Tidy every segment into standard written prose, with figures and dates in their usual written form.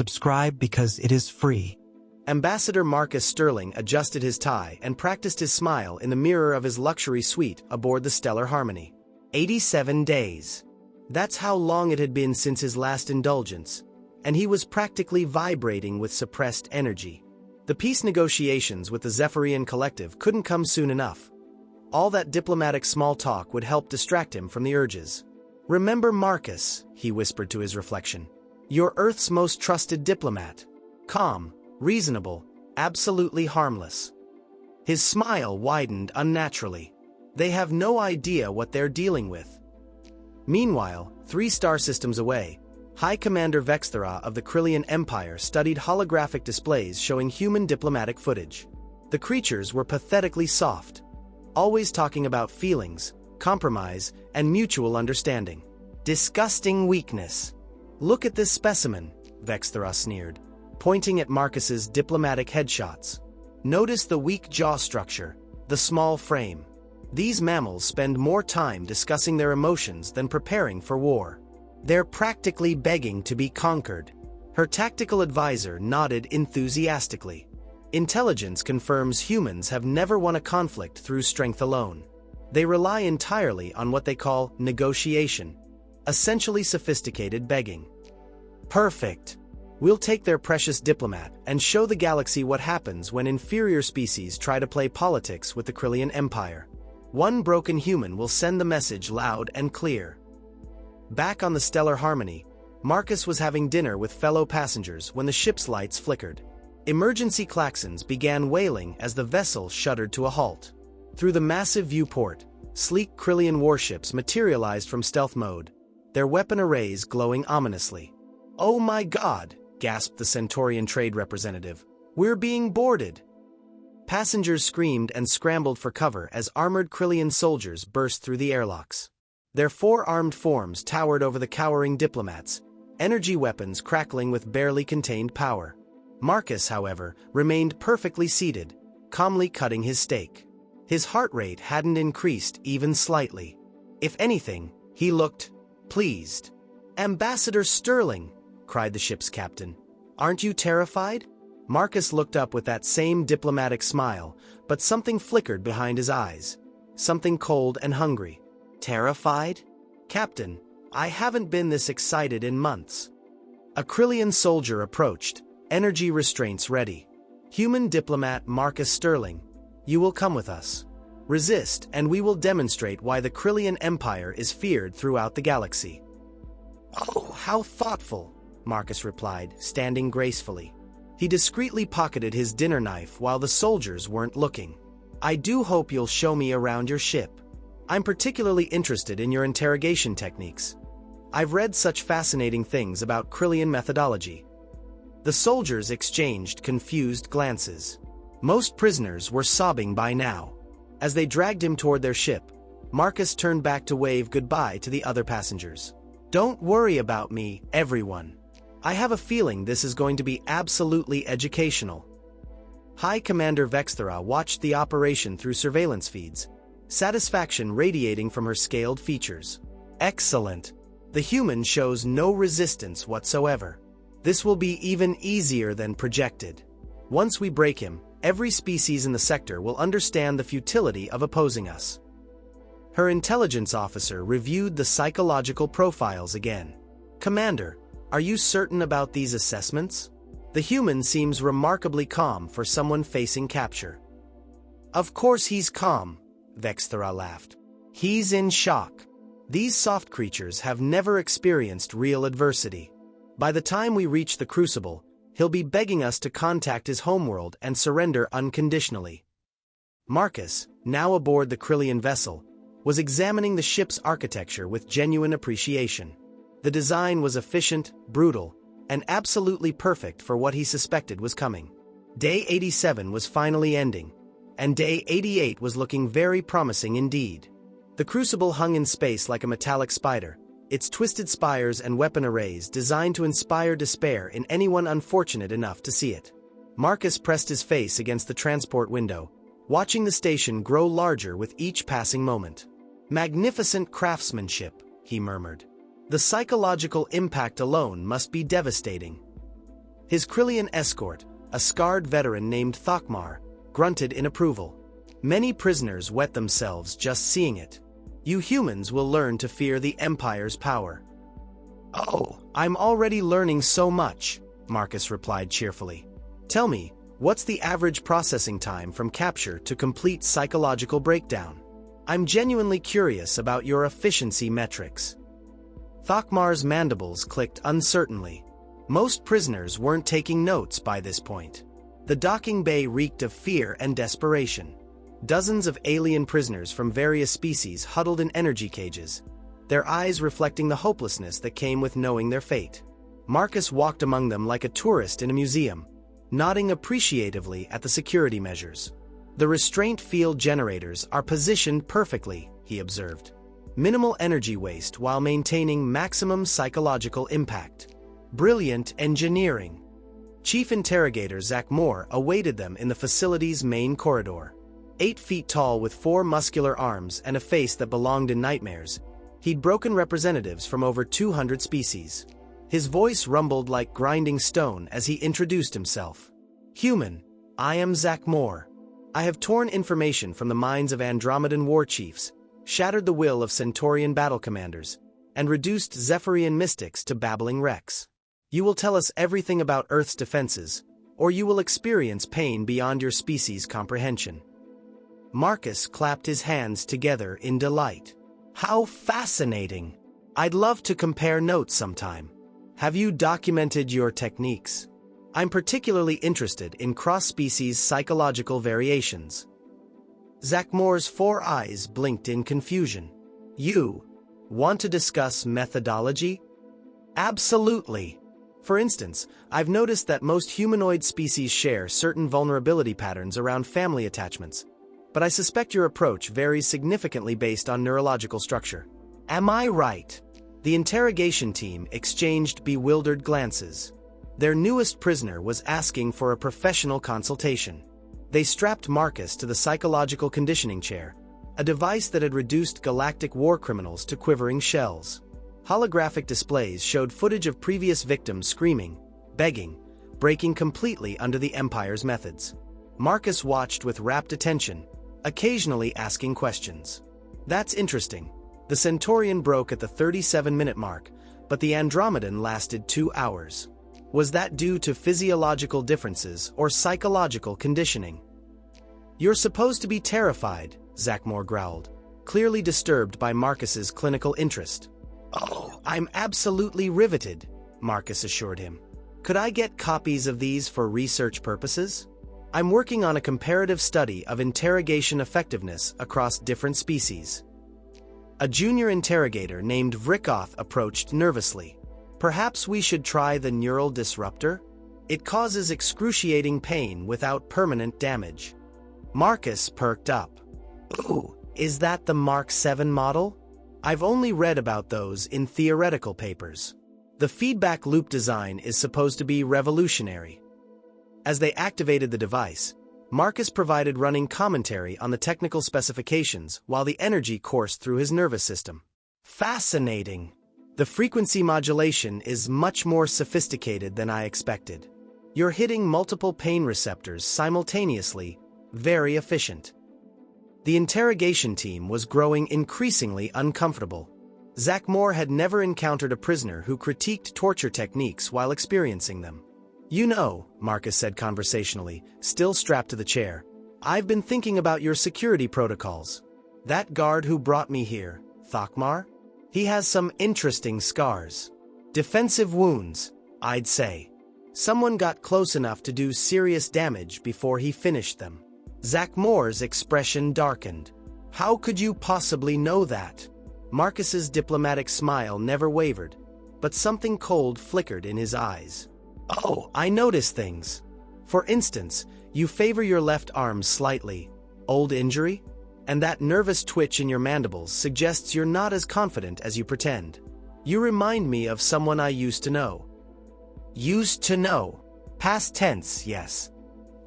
Subscribe because it is free. Ambassador Marcus Sterling adjusted his tie and practiced his smile in the mirror of his luxury suite aboard the Stellar Harmony. 87 days. That's how long it had been since his last indulgence, and he was practically vibrating with suppressed energy. The peace negotiations with the Zephyrian Collective couldn't come soon enough. All that diplomatic small talk would help distract him from the urges. "Remember Marcus," he whispered to his reflection. "You're Earth's most trusted diplomat. Calm, reasonable, absolutely harmless." His smile widened unnaturally. They have no idea what they're dealing with. Meanwhile, 3 star systems away, High Commander Vexthera of the Krillian Empire studied holographic displays showing human diplomatic footage. The creatures were pathetically soft, always talking about feelings, compromise, and mutual understanding. "Disgusting weakness. Look at this specimen," Vexthera sneered, pointing at Marcus's diplomatic headshots. "Notice the weak jaw structure, the small frame. These mammals spend more time discussing their emotions than preparing for war. They're practically begging to be conquered." Her tactical advisor nodded enthusiastically. "Intelligence confirms humans have never won a conflict through strength alone. They rely entirely on what they call negotiation, essentially sophisticated begging." "Perfect. We'll take their precious diplomat and show the galaxy what happens when inferior species try to play politics with the Krillian Empire. One broken human will send the message loud and clear." Back on the Stellar Harmony, Marcus was having dinner with fellow passengers when the ship's lights flickered. Emergency klaxons began wailing as the vessel shuddered to a halt. Through the massive viewport, sleek Krillian warships materialized from stealth mode, their weapon arrays glowing ominously. "Oh my God!" gasped the Centaurian trade representative. "We're being boarded!" Passengers screamed and scrambled for cover as armored Krillian soldiers burst through the airlocks. Their 4 armed forms towered over the cowering diplomats, energy weapons crackling with barely contained power. Marcus, however, remained perfectly seated, calmly cutting his steak. His heart rate hadn't increased even slightly. If anything, he looked pleased. "Ambassador Sterling!" cried the ship's captain. "Aren't you terrified?" Marcus looked up with that same diplomatic smile, but something flickered behind his eyes. Something cold and hungry. "Terrified? Captain, I haven't been this excited in months." A Krillian soldier approached, energy restraints ready. "Human diplomat Marcus Sterling, you will come with us. Resist and we will demonstrate why the Krillian Empire is feared throughout the galaxy." "Oh, how thoughtful," Marcus replied, standing gracefully. He discreetly pocketed his dinner knife while the soldiers weren't looking. "I do hope you'll show me around your ship. I'm particularly interested in your interrogation techniques. I've read such fascinating things about Krillian methodology." The soldiers exchanged confused glances. Most prisoners were sobbing by now. As they dragged him toward their ship, Marcus turned back to wave goodbye to the other passengers. "Don't worry about me, everyone. I have a feeling this is going to be absolutely educational." High Commander Vexthera watched the operation through surveillance feeds, satisfaction radiating from her scaled features. "Excellent. The human shows no resistance whatsoever. This will be even easier than projected. Once we break him, every species in the sector will understand the futility of opposing us." Her intelligence officer reviewed the psychological profiles again. "Commander, are you certain about these assessments? The human seems remarkably calm for someone facing capture." "Of course he's calm," Vexthera laughed. "He's in shock. These soft creatures have never experienced real adversity. By the time we reach the Crucible, he'll be begging us to contact his homeworld and surrender unconditionally." Marcus, now aboard the Krillian vessel, was examining the ship's architecture with genuine appreciation. The design was efficient, brutal, and absolutely perfect for what he suspected was coming. Day 87 was finally ending, and Day 88 was looking very promising indeed. The Crucible hung in space like a metallic spider, its twisted spires and weapon arrays designed to inspire despair in anyone unfortunate enough to see it. Marcus pressed his face against the transport window, watching the station grow larger with each passing moment. "Magnificent craftsmanship," he murmured. "The psychological impact alone must be devastating." His Krillian escort, a scarred veteran named Thokmar, grunted in approval. Many prisoners wet themselves just seeing it. You humans will learn to fear the Empire's power. Oh, I'm already learning so much, Marcus replied cheerfully. Tell me, what's the average processing time from capture to complete psychological breakdown? I'm genuinely curious about your efficiency metrics. Thokmar's mandibles clicked uncertainly. Most prisoners weren't taking notes by this point. The docking bay reeked of fear and desperation. Dozens of alien prisoners from various species huddled in energy cages, their eyes reflecting the hopelessness that came with knowing their fate. Marcus walked among them like a tourist in a museum, nodding appreciatively at the security measures. The restraint field generators are positioned perfectly, he observed. Minimal energy waste while maintaining maximum psychological impact. Brilliant engineering. Chief Interrogator Zach Moore awaited them in the facility's main corridor. 8 feet tall with 4 muscular arms and a face that belonged in nightmares, he'd broken representatives from over 200 species. His voice rumbled like grinding stone as he introduced himself. Human, I am Zach Moore. I have torn information from the minds of Andromedan war chiefs, shattered the will of Centaurian battle commanders, and reduced Zephyrian mystics to babbling wrecks. You will tell us everything about Earth's defenses, or you will experience pain beyond your species' comprehension. Marcus clapped his hands together in delight. How fascinating! I'd love to compare notes sometime. Have you documented your techniques? I'm particularly interested in cross-species psychological variations. Zach Moore's 4 eyes blinked in confusion. You want to discuss methodology? Absolutely. For instance, I've noticed that most humanoid species share certain vulnerability patterns around family attachments, but I suspect your approach varies significantly based on neurological structure. Am I right? The interrogation team exchanged bewildered glances. Their newest prisoner was asking for a professional consultation. They strapped Marcus to the psychological conditioning chair, a device that had reduced galactic war criminals to quivering shells. Holographic displays showed footage of previous victims screaming, begging, breaking completely under the Empire's methods. Marcus watched with rapt attention, occasionally asking questions. That's interesting. The Centaurian broke at the 37-minute mark, but the Andromedan lasted 2 hours. Was that due to physiological differences or psychological conditioning? You're supposed to be terrified, Zach Moore growled, clearly disturbed by Marcus's clinical interest. Oh, I'm absolutely riveted, Marcus assured him. Could I get copies of these for research purposes? I'm working on a comparative study of interrogation effectiveness across different species. A junior interrogator named Vrikoth approached nervously. Perhaps we should try the neural disruptor? It causes excruciating pain without permanent damage. Marcus perked up. Ooh, is that the Mark 7 model? I've only read about those in theoretical papers. The feedback loop design is supposed to be revolutionary. As they activated the device, Marcus provided running commentary on the technical specifications while the energy coursed through his nervous system. Fascinating. The frequency modulation is much more sophisticated than I expected. You're hitting multiple pain receptors simultaneously, very efficient. The interrogation team was growing increasingly uncomfortable. Zach Moore had never encountered a prisoner who critiqued torture techniques while experiencing them. You know, Marcus said conversationally, still strapped to the chair, I've been thinking about your security protocols. That guard who brought me here, Thokmar? He has some interesting scars. Defensive wounds, I'd say. Someone got close enough to do serious damage before he finished them. Zach Moore's expression darkened. How could you possibly know that? Marcus's diplomatic smile never wavered, but something cold flickered in his eyes. Oh, I notice things. For instance, you favor your left arm slightly. Old injury? And that nervous twitch in your mandibles suggests you're not as confident as you pretend. You remind me of someone I used to know. Used to know. Past tense, yes.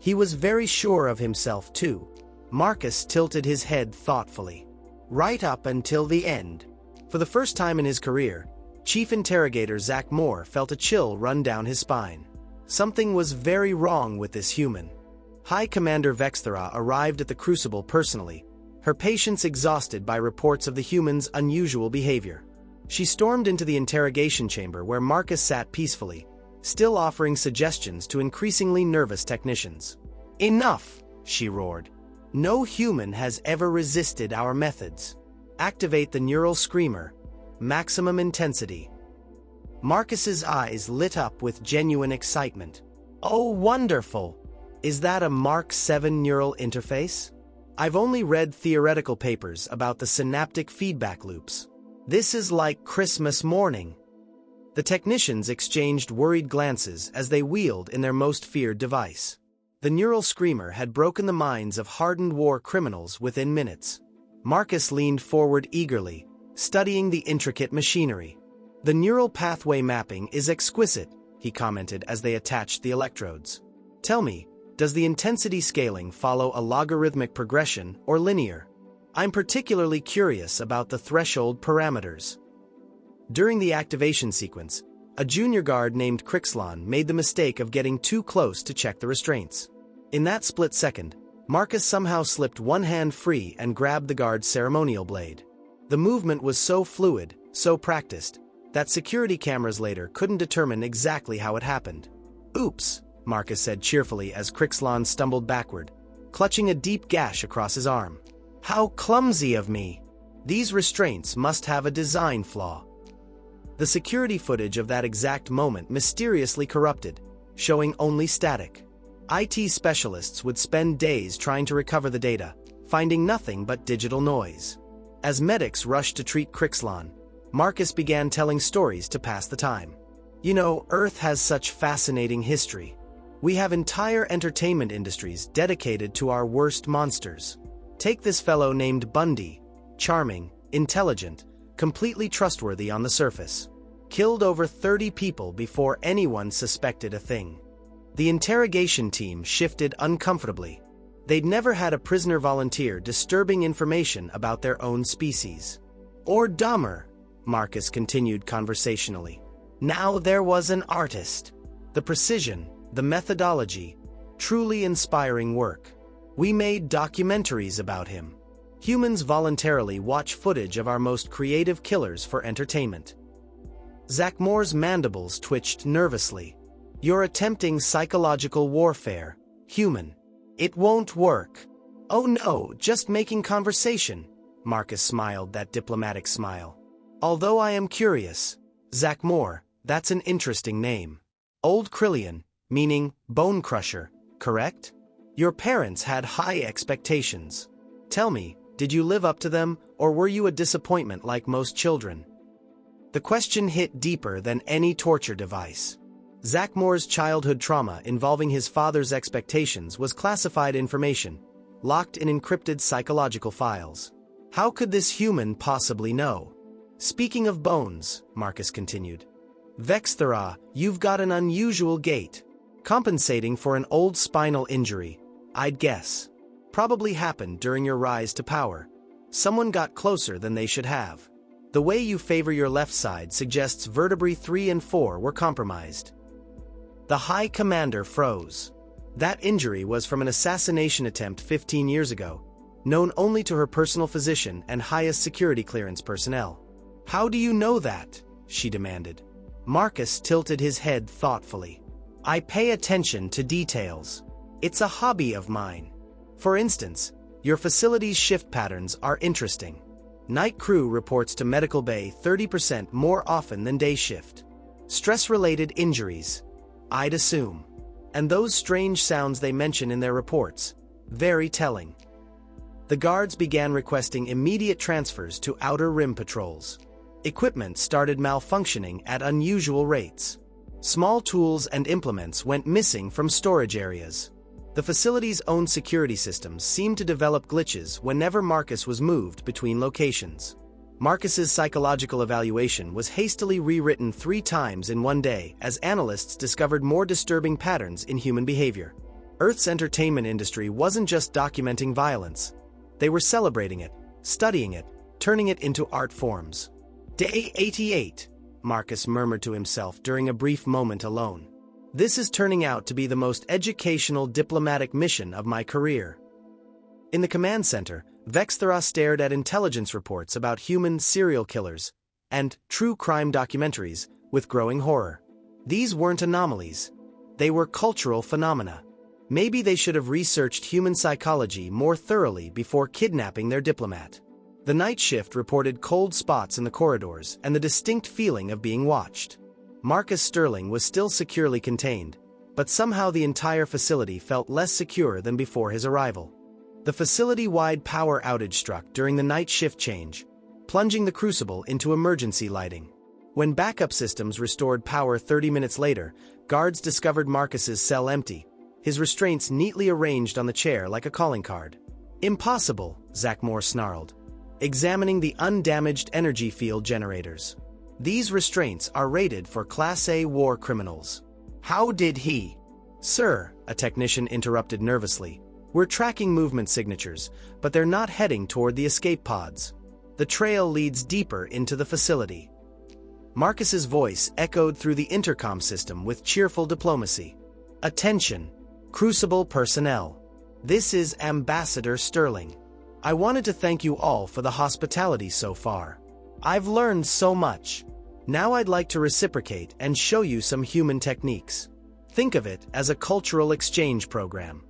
He was very sure of himself, too. Marcus tilted his head thoughtfully. Right up until the end. For the first time in his career, Chief Interrogator Zach Moore felt a chill run down his spine. Something was very wrong with this human. High Commander Vexthera arrived at the Crucible personally, her patience exhausted by reports of the human's unusual behavior. She stormed into the interrogation chamber where Marcus sat peacefully, still offering suggestions to increasingly nervous technicians. "Enough!" she roared. "No human has ever resisted our methods. Activate the neural screamer. Maximum intensity." Marcus's eyes lit up with genuine excitement. "Oh, wonderful! Is that a Mark 7 neural interface? I've only read theoretical papers about the synaptic feedback loops. This is like Christmas morning." The technicians exchanged worried glances as they wheeled in their most feared device. The neural screamer had broken the minds of hardened war criminals within minutes. Marcus leaned forward eagerly, studying the intricate machinery. "The neural pathway mapping is exquisite," he commented as they attached the electrodes. "Tell me, does the intensity scaling follow a logarithmic progression or linear? I'm particularly curious about the threshold parameters." During the activation sequence, a junior guard named Crixlon made the mistake of getting too close to check the restraints. In that split second, Marcus somehow slipped one hand free and grabbed the guard's ceremonial blade. The movement was so fluid, so practiced, that security cameras later couldn't determine exactly how it happened. "Oops," Marcus said cheerfully as Crixlon stumbled backward, clutching a deep gash across his arm. "How clumsy of me! These restraints must have a design flaw." The security footage of that exact moment mysteriously corrupted, showing only static. IT specialists would spend days trying to recover the data, finding nothing but digital noise. As medics rushed to treat Crixlon, Marcus began telling stories to pass the time. "You know, Earth has such fascinating history. We have entire entertainment industries dedicated to our worst monsters. Take this fellow named Bundy, charming, intelligent, completely trustworthy on the surface. Killed over 30 people before anyone suspected a thing." The interrogation team shifted uncomfortably. They'd never had a prisoner volunteer disturbing information about their own species. "Or dumber," Marcus continued conversationally. "Now there was an artist. The precision, the methodology, truly inspiring work. We made documentaries about him. Humans voluntarily watch footage of our most creative killers for entertainment." Zachmore's mandibles twitched nervously. "You're attempting psychological warfare, human. It won't work." "Oh no, just making conversation," Marcus smiled that diplomatic smile. "Although I am curious, Zachmore, that's an interesting name. Old Krillian, meaning bone crusher, correct? Your parents had high expectations. Tell me, did you live up to them, or were you a disappointment like most children?" The question hit deeper than any torture device. Zachmore's childhood trauma involving his father's expectations was classified information, locked in encrypted psychological files. How could this human possibly know? "Speaking of bones," Marcus continued, "Vexthera, you've got an unusual gait. Compensating for an old spinal injury, I'd guess. Probably happened during your rise to power. Someone got closer than they should have. The way you favor your left side suggests vertebrae 3 and 4 were compromised." The High Commander froze. That injury was from an assassination attempt 15 years ago, known only to her personal physician and highest security clearance personnel. "How do you know that?" she demanded. Marcus tilted his head thoughtfully. "I pay attention to details. It's a hobby of mine. For instance, your facility's shift patterns are interesting. Night crew reports to medical bay 30% more often than day shift. Stress-related injuries, I'd assume. And those strange sounds they mention in their reports, very telling." The guards began requesting immediate transfers to outer rim patrols. Equipment started malfunctioning at unusual rates. Small tools and implements went missing from storage areas. The facility's own security systems seemed to develop glitches whenever Marcus was moved between locations. Marcus's psychological evaluation was hastily rewritten 3 times in one day as analysts discovered more disturbing patterns in human behavior. Earth's entertainment industry wasn't just documenting violence. They were celebrating it, studying it, turning it into art forms. "Day 88, Marcus murmured to himself during a brief moment alone. This is turning out to be the most educational diplomatic mission of my career. In the command center, Vexthera stared at intelligence reports about human serial killers and true crime documentaries with growing horror. These weren't anomalies. They were cultural phenomena. Maybe they should have researched human psychology more thoroughly before kidnapping their diplomat. The night shift reported cold spots in the corridors and the distinct feeling of being watched. Marcus Sterling was still securely contained, but somehow the entire facility felt less secure than before his arrival. The facility-wide power outage struck during the night shift change, plunging the crucible into emergency lighting. When backup systems restored power 30 minutes later, guards discovered Marcus's cell empty, his restraints neatly arranged on the chair like a calling card. "Impossible," Zach Moore snarled, examining the undamaged energy field generators. "These restraints are rated for Class A war criminals." "How did he?" "Sir," a technician interrupted nervously, "we're tracking movement signatures, but they're not heading toward the escape pods. The trail leads deeper into the facility." Marcus's voice echoed through the intercom system with cheerful diplomacy. "Attention, Crucible personnel. This is Ambassador Sterling. I wanted to thank you all for the hospitality so far. I've learned so much. Now I'd like to reciprocate and show you some human techniques. Think of it as a cultural exchange program."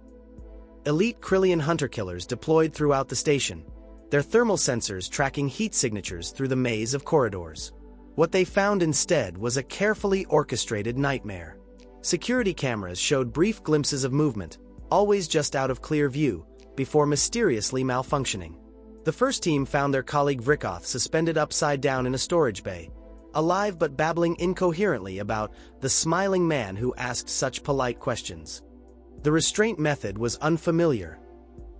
Elite Krillian hunter-killers deployed throughout the station, their thermal sensors tracking heat signatures through the maze of corridors. What they found instead was a carefully orchestrated nightmare. Security cameras showed brief glimpses of movement, always just out of clear view, before mysteriously malfunctioning. The first team found their colleague Vrikoth suspended upside down in a storage bay, alive but babbling incoherently about the smiling man who asked such polite questions. The restraint method was unfamiliar,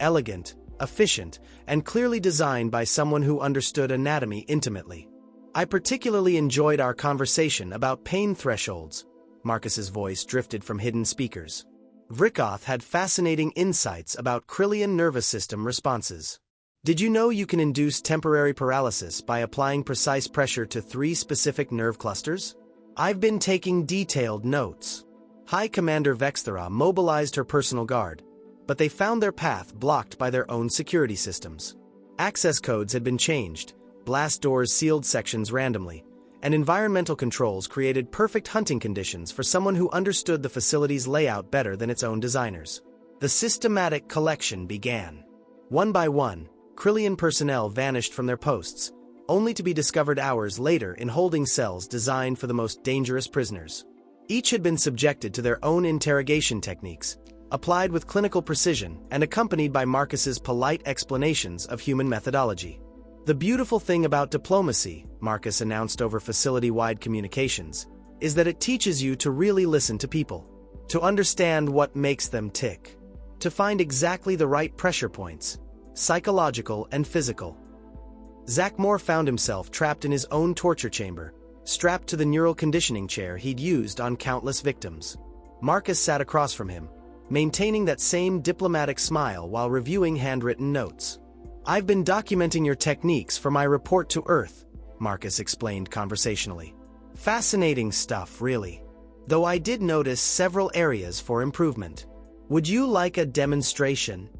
elegant, efficient, and clearly designed by someone who understood anatomy intimately. "I particularly enjoyed our conversation about pain thresholds." Marcus's voice drifted from hidden speakers. Vrikoth had fascinating insights about Krillian nervous system responses. "Did you know you can induce temporary paralysis by applying precise pressure to 3 specific nerve clusters? I've been taking detailed notes." High Commander Vexthera mobilized her personal guard, but they found their path blocked by their own security systems. Access codes had been changed, blast doors sealed sections randomly, and environmental controls created perfect hunting conditions for someone who understood the facility's layout better than its own designers. The systematic collection began. One by one, Krillian personnel vanished from their posts, only to be discovered hours later in holding cells designed for the most dangerous prisoners. Each had been subjected to their own interrogation techniques, applied with clinical precision and accompanied by Marcus's polite explanations of human methodology. "The beautiful thing about diplomacy," Marcus announced over facility-wide communications, "is that it teaches you to really listen to people, to understand what makes them tick, to find exactly the right pressure points, psychological and physical." Zach Moore found himself trapped in his own torture chamber, strapped to the neural conditioning chair he'd used on countless victims. Marcus sat across from him, maintaining that same diplomatic smile while reviewing handwritten notes. "I've been documenting your techniques for my report to Earth," Marcus explained conversationally. "Fascinating stuff, really. Though I did notice several areas for improvement. Would you like a demonstration?"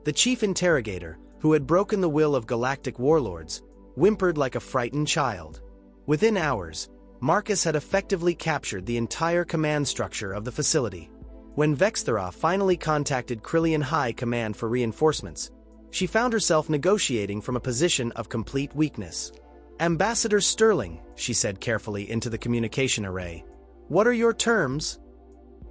The chief interrogator, who had broken the will of galactic warlords, whimpered like a frightened child. Within hours, Marcus had effectively captured the entire command structure of the facility. When Vexthera finally contacted Krillian High Command for reinforcements, she found herself negotiating from a position of complete weakness. "Ambassador Sterling," she said carefully into the communication array, "what are your terms?"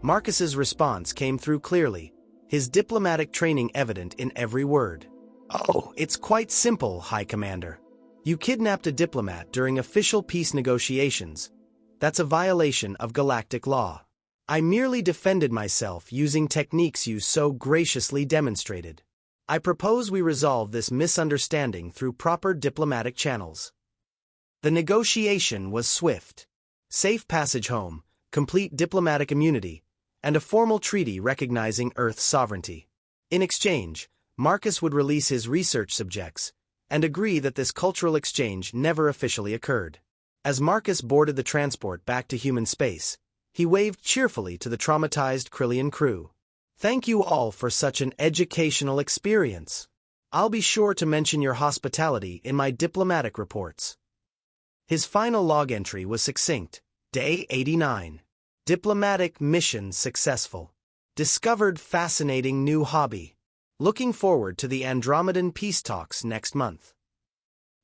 Marcus's response came through clearly, his diplomatic training evident in every word. "Oh, it's quite simple, High Commander. You kidnapped a diplomat during official peace negotiations. That's a violation of galactic law. I merely defended myself using techniques you so graciously demonstrated. I propose we resolve this misunderstanding through proper diplomatic channels." The negotiation was swift. Safe passage home, complete diplomatic immunity, and a formal treaty recognizing Earth's sovereignty. In exchange, Marcus would release his research subjects, and agree that this cultural exchange never officially occurred. As Marcus boarded the transport back to human space, He waved cheerfully to the traumatized Krillian crew. "Thank you all for such an educational experience. I'll be sure to mention your hospitality in my diplomatic reports." His final log entry was succinct. Day 89. Diplomatic mission successful. Discovered fascinating new hobby. Looking forward to the Andromedan peace talks next month.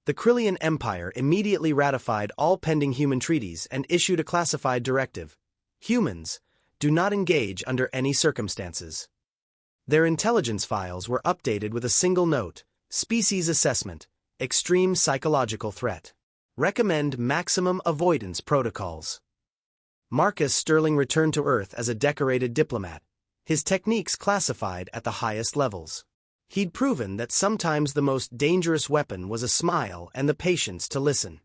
The Krillian Empire immediately ratified all pending human treaties and issued a classified directive. Humans do not engage under any circumstances. Their intelligence files were updated with a single note: species assessment, extreme psychological threat. Recommend maximum avoidance protocols. Marcus Sterling returned to Earth as a decorated diplomat, his techniques classified at the highest levels. He'd proven that sometimes the most dangerous weapon was a smile and the patience to listen.